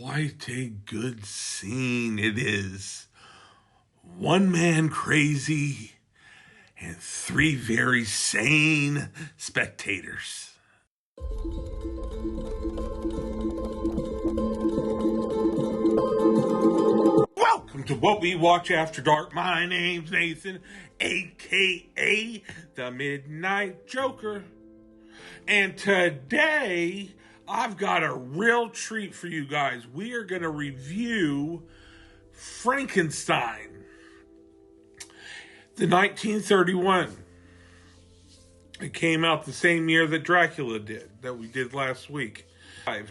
Quite a good scene it is. One man crazy and three very sane spectators. Welcome to What We Watch After Dark. My name's Nathan, a.k.a. the Midnight Joker. And today, I've got a real treat for you guys. We are going to review Frankenstein, the 1931. It came out the same year that Dracula did, that we did last week.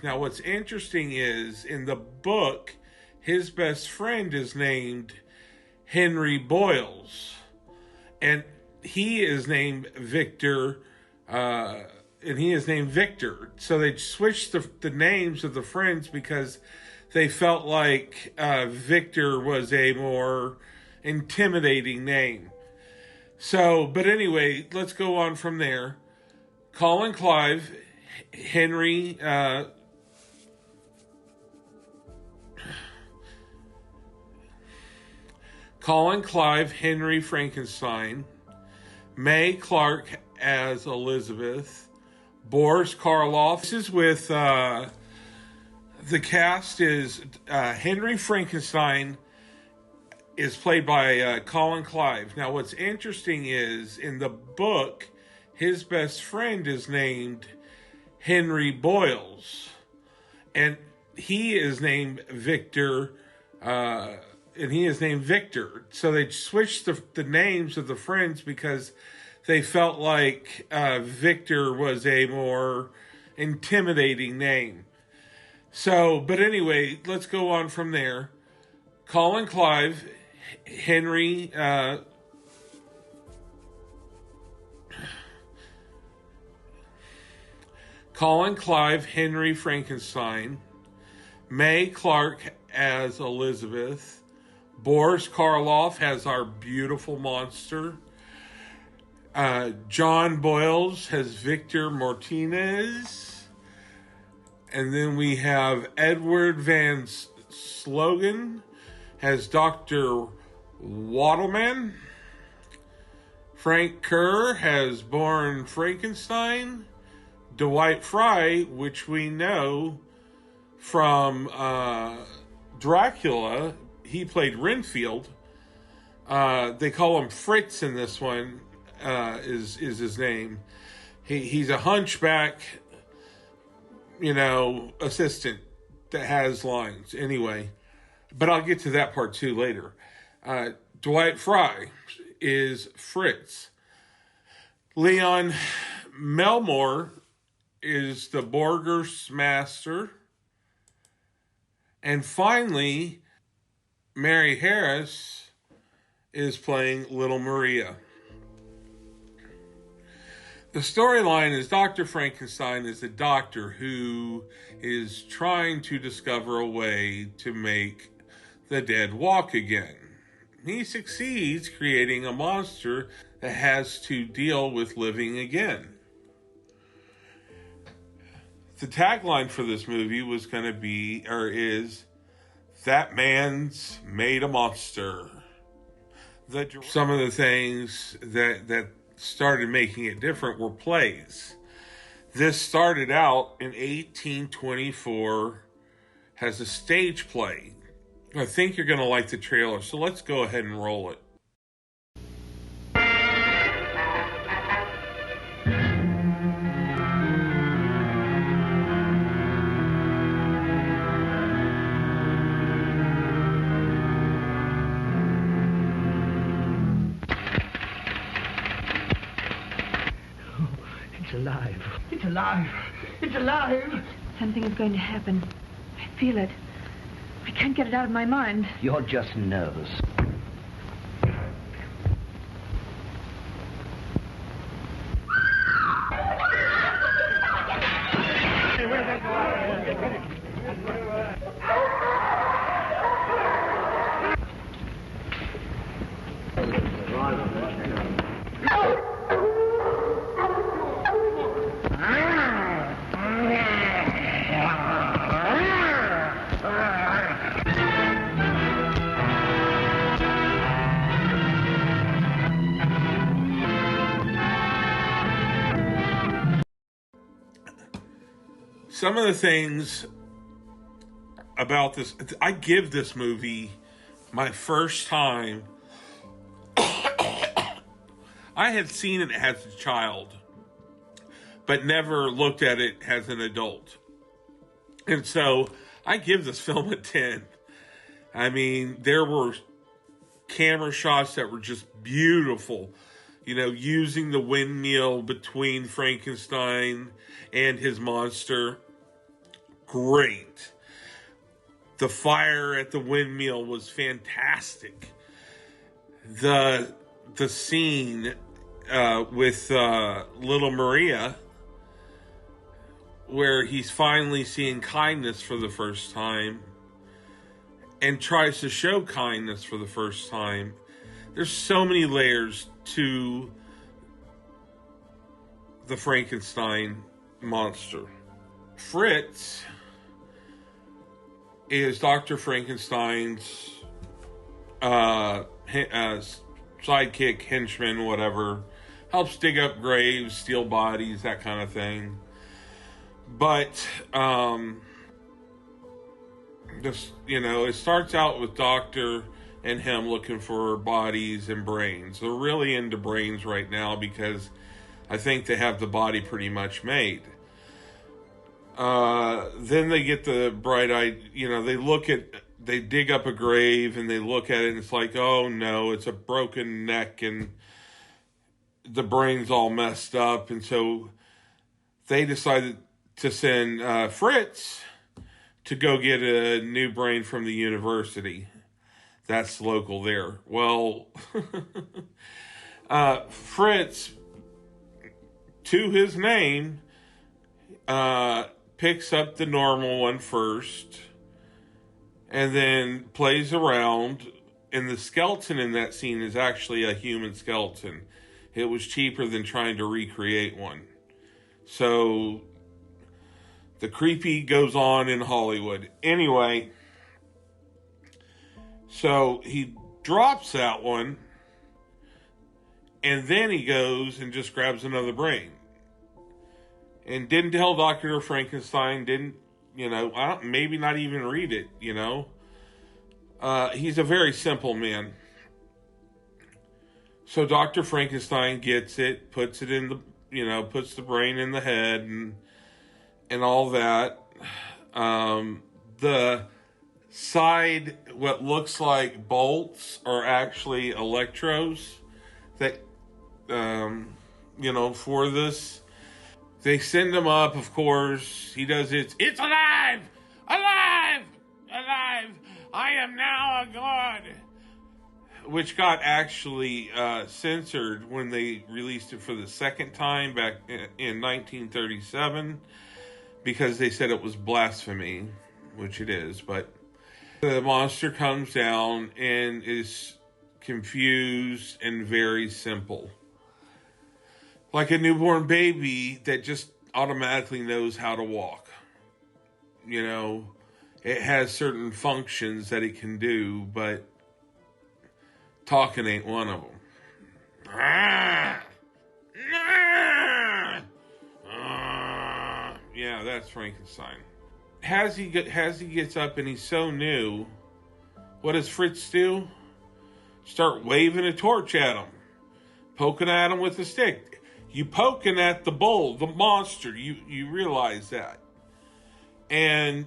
Now, what's interesting is, in the book, his best friend is named Henry Boyles, and he is named Victor, So they switched the names of the friends because they felt like Victor was a more intimidating name. So, but anyway, let's go on from there. Colin Clive, Henry Frankenstein, May Clark as Elizabeth, Boris Karloff. This is with, the cast is, Henry Frankenstein is played by Colin Clive. Now, what's interesting is, in the book, his best friend is named Henry Boyles, and he is named Victor, So they switched the names of the friends because they felt like Victor was a more intimidating name. So, but anyway, let's go on from there. Colin Clive, Henry Frankenstein, May Clark as Elizabeth, Boris Karloff has our beautiful monster, John Boyles has Victor Martinez, and then we have Edward Van Slogan has Dr. Waddleman, Frank Kerr has Born Frankenstein, Dwight Fry, which we know from Dracula, he played Renfield. They call him Fritz in this one, is his name. He's a hunchback, assistant that has lines. Anyway, but I'll get to that part too later. Dwight Fry is Fritz. Leon Melmore is the Burgomaster. And finally, Mary Harris is playing Little Maria. The storyline is Dr. Frankenstein is a doctor who is trying to discover a way to make the dead walk again. He succeeds creating a monster that has to deal with living again. The tagline for this movie was going to be, or is, "That man's made a monster." Some of the things that started making it different were plays. This started out in 1824 as a stage play. I think you're going to like the trailer, so let's go ahead and roll it. It's alive. It's alive. It's alive. Something is going to happen. I feel it. I can't get it out of my mind. You're just nervous. some of the things about this, I give this movie my first time. I had seen it as a child, but never looked at it as an adult. And so I give this film a 10. I mean, there were camera shots that were just beautiful. You know, using the windmill between Frankenstein and his monster. Great. The fire at the windmill was fantastic. The scene with little Maria, where he's finally seeing kindness for the first time and tries to show kindness for the first time. There's so many layers to the Frankenstein monster. Fritz is Dr. Frankenstein's sidekick, henchman, whatever. Helps dig up graves, steal bodies, that kind of thing. But, just, you know, it starts out with Doctor and him looking for bodies and brains. They're really into brains right now because I think they have the body pretty much made. Then they get the bright eye, you know, they dig up a grave and they look at it and it's like, oh no, it's a broken neck and the brain's all messed up. And so they decided to send Fritz to go get a new brain from the university that's local there. Well, Fritz, to his name, picks up the normal one first and then plays around. And the skeleton in that scene is actually a human skeleton. It was cheaper than trying to recreate one. So the creepy goes on in Hollywood. Anyway, so he drops that one, and then he goes and just grabs another brain. And didn't tell Dr. Frankenstein, didn't, you know, maybe not even read it, you know. He's a very simple man. So Dr. Frankenstein gets it, puts it in the, you know, puts the brain in the head and all that. The side, what looks like bolts are actually electrodes that, you know, for this. They send him up, of course. He does it. It's alive! Alive! Alive! I am now a god! Which got actually censored when they released it for the second time back in 1937 because they said it was blasphemy, which it is. But the monster comes down and is confused and very simple. Like a newborn baby that just automatically knows how to walk. You know, it has certain functions that it can do, but talking ain't one of them. Yeah, that's Frankenstein. As he gets up and he's so new, what does Fritz do? Start waving a torch at him. Poking at him with a stick. You poking at the bull, the monster. You realize that. And,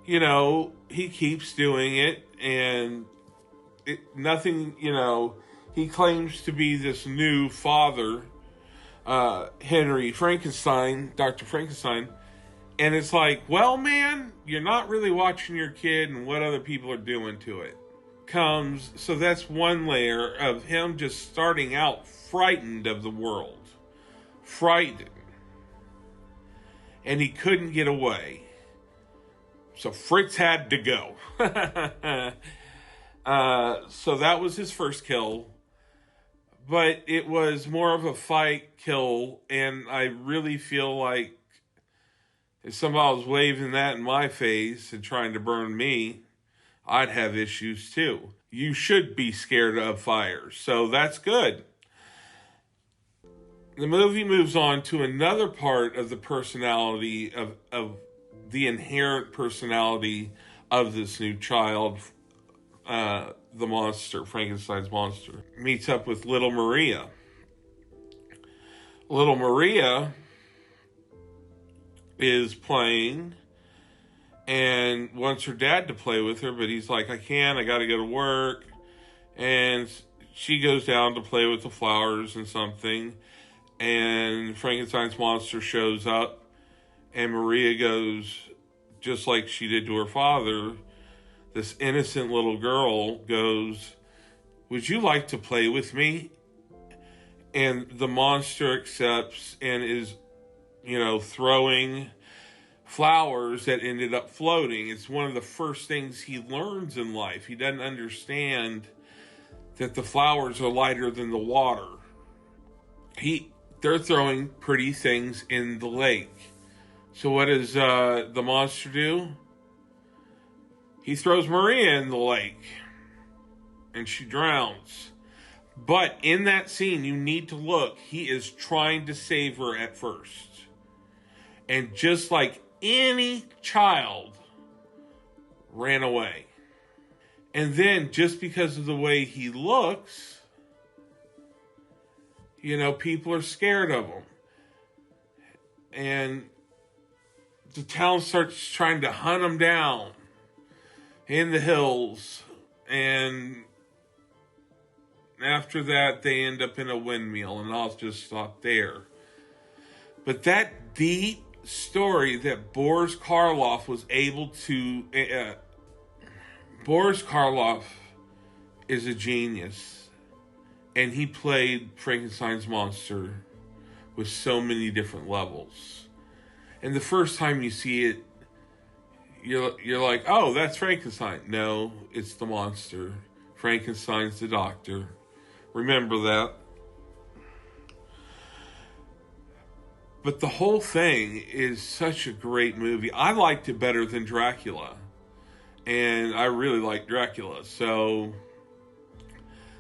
you know, he keeps doing it. And nothing, you know, he claims to be this new father, Henry Frankenstein, Dr. Frankenstein. And it's like, well, man, you're not really watching your kid and what other people are doing to it. So that's one layer of him just starting out frightened of the world. Frightened. And he couldn't get away. So Fritz had to go. So that was his first kill. But it was more of a fight kill. And I really feel like if somebody was waving that in my face and trying to burn me, I'd have issues too. You should be scared of fire. So that's good. The movie moves on to another part of the personality of the inherent personality of this new child, the monster, Frankenstein's monster. Meets up with little Maria. Little Maria is playing and wants her dad to play with her, but he's like, I got to go to work. And she goes down to play with the flowers and something, and Frankenstein's monster shows up, and Maria goes, just like she did to her father, this innocent little girl goes, would you like to play with me? And the monster accepts and is, throwing flowers that ended up floating. It's one of the first things he learns in life. He doesn't understand that the flowers are lighter than the water. They're throwing pretty things in the lake. So what does the monster do? He throws Maria in the lake, and she drowns. But in that scene, you need to look. He is trying to save her at first. And just like any child, ran away. And then, just because of the way he looks, people are scared of him. And the town starts trying to hunt him down in the hills. And after that, they end up in a windmill. And I'll just stop there. But that deep story that Boris Karloff was able to... Boris Karloff is a genius, and he played Frankenstein's monster with so many different levels. And the first time you see it, you're like, oh, that's Frankenstein. No, it's the monster. Frankenstein's the doctor. Remember that. But the whole thing is such a great movie. I liked it better than Dracula. And I really like Dracula. So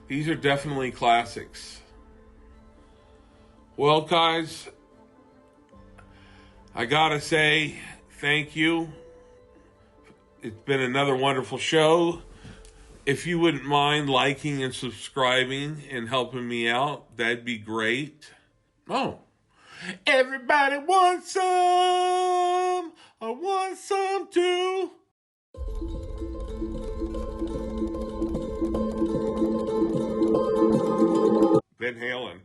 these are definitely classics. Well, guys, I gotta say thank you. It's been another wonderful show. If you wouldn't mind liking and subscribing and helping me out, that'd be great. Oh, everybody wants some. I want some too. Van Halen.